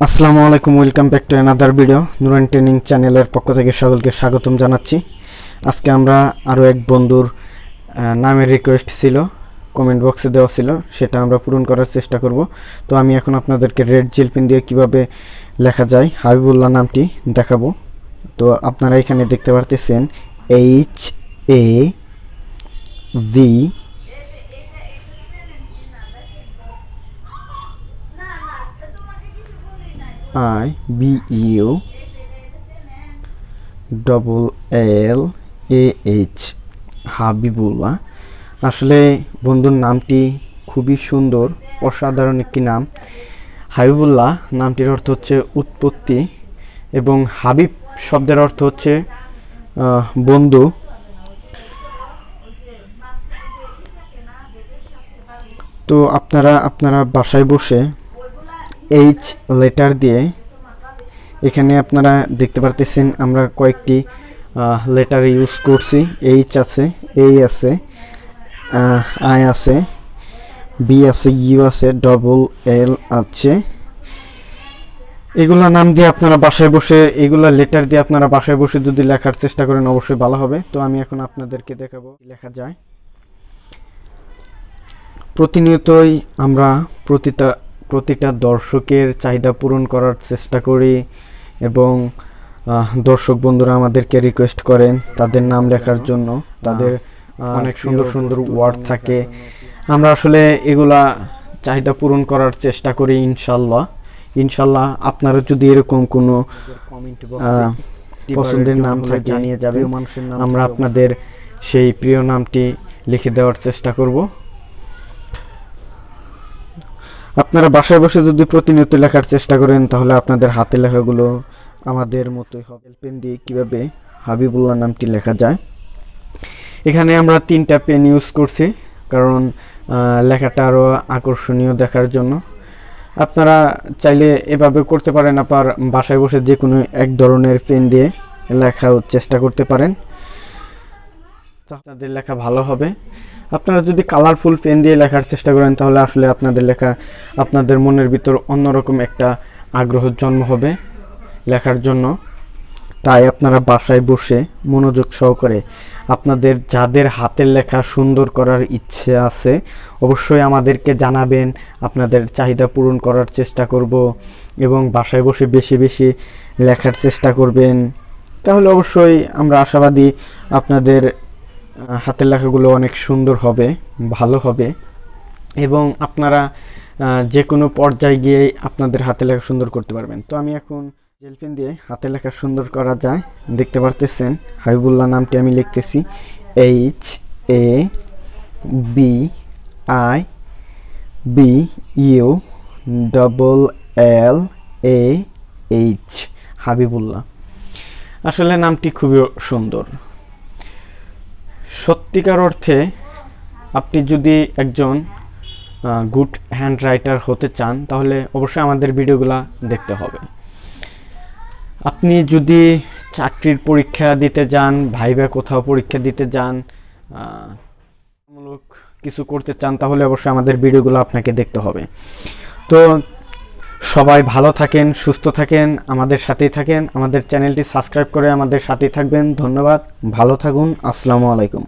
আসসালামু আলাইকুম, welcome back to another video. Nurani training চ্যানেলের পক্ষ থেকে সকলকে স্বাগতম জানাচ্ছি। আজকে আমরা আরও এক বন্ধুর নামের রিকোয়েস্ট ছিল, কমেন্ট বক্সে দেওয়া ছিল, সেটা আমরা পূরণ করার চেষ্টা করব। তো আমি এখন আপনাদেরকে রেড জেল পেন দিয়ে কিভাবে লেখা যায় হাবিবুল্লাহ নামটি দেখাবো। তো আপনারা এখানে দেখতে পারতেছেন HAVI BEULLAH হাবিবুল্লাহ। আসলে বন্ধুর নামটি খুবই সুন্দর, অসাধারণ একটি নাম। হাবিবুল্লাহ নামটির অর্থ হচ্ছে উৎপত্তি এবং হাবিব শব্দের অর্থ হচ্ছে বন্ধু। তো আপনারা বাসায় বসে এইচ লেটার দিয়ে এখানে আপনারা দেখতে পারতেছেন আমরা কয়েকটি লেটার ইউজ করছি। এইচ আছে, এ আছে, আই আছে, বি আছে, ইউ আছে, ডবল এল আছে। এগুলা নাম দিয়ে আপনারা বাসায় বসে, এগুলা লেটার দিয়ে আপনারা বাসায় বসে যদি লেখার চেষ্টা করেন অবশ্যই ভালো হবে। তো আমি এখন আপনাদেরকে দেখাবো লেখা যায়। প্রতিনিয়তই আমরা প্রতিটা দর্শকের চাহিদা পূরণ করার চেষ্টা করি এবং দর্শক বন্ধুরা আমাদেরকে রিকোয়েস্ট করেন তাদের নাম লেখার জন্য। তাদের অনেক সুন্দর সুন্দর ওয়ার্ড থাকে, আমরা আসলে এগুলা চাহিদা পূরণ করার চেষ্টা করি। ইনশাল্লাহ আপনারা যদি এরকম কোনো পছন্দের নাম থাকে জানিয়ে যাবে, আমরা আপনাদের সেই প্রিয় নামটি লিখে দেওয়ার চেষ্টা করব। আপনারা বাসায় বসে যদি প্রতিনিয়ত লেখার চেষ্টা করেন তাহলে আপনাদের হাতে লেখাগুলো আমাদের মতোই হবে। পেন দিয়ে কিভাবে হাবিবুল্লাহ নামটি লেখা যায়, এখানে আমরা 3টা পেন ইউজ করছি কারণ লেখাটা আরও আকর্ষণীয় দেখার জন্য। আপনারা চাইলে এভাবে করতে পারেন, আবার বাসায় বসে যে কোনো এক ধরনের পেন দিয়ে লেখার চেষ্টা করতে পারেন, আপনাদের লেখা ভালো হবে। আপনারা যদি কালারফুল পেন দিয়ে লেখার চেষ্টা করেন তাহলে আসলে আপনাদের লেখা, আপনাদের মনের ভিতর অন্যরকম একটা আগ্রহ জন্ম হবে লেখার জন্য। তাই আপনারা বাসায় বসে মনোযোগ সহকারে আপনাদের যাদের হাতের লেখা সুন্দর করার ইচ্ছে আছে অবশ্যই আমাদেরকে জানাবেন, আপনাদের চাহিদা পূরণ করার চেষ্টা করব এবং বাসায় বসে বেশি বেশি লেখার চেষ্টা করবেন। তাহলে অবশ্যই আমরা আশাবাদী আপনাদের হাতের লেখাগুলো অনেক সুন্দর হবে, ভালো হবে এবং আপনারা যে কোনো পর্যায়ে গিয়ে আপনাদের হাতের লেখা সুন্দর করতে পারবেন। তো আমি এখন জেল পেন দিয়ে হাতের লেখা সুন্দর করা যায় দেখতে পারতেছেন। হাবিবুল্লাহ নামটি আমি লিখতেছি HABIBULLAH হাবিবুল্লাহ। আসলে নামটি খুবই সুন্দর। সত্যিকার অর্থে আপনি যদি একজন গুড হ্যান্ড রাইটার হতে চান তাহলে অবশ্যই আমাদের ভিডিওগুলো দেখতে হবে। আপনি যদি চাকরির পরীক্ষা দিতে যান, ভাইবা কোথাও পরীক্ষা দিতে যান, মূলক কিছু করতে চান তাহলে অবশ্যই আমাদের ভিডিওগুলো আপনাকে দেখতে হবে। তো সবাই ভালো থাকেন, সুস্থ থাকেন, আমাদের সাথেই থাকেন, আমাদের চ্যানেলটি সাবস্ক্রাইব করে আমাদের সাথেই থাকবেন। ধন্যবাদ, ভালো থাকুন, আসসালামু আলাইকুম।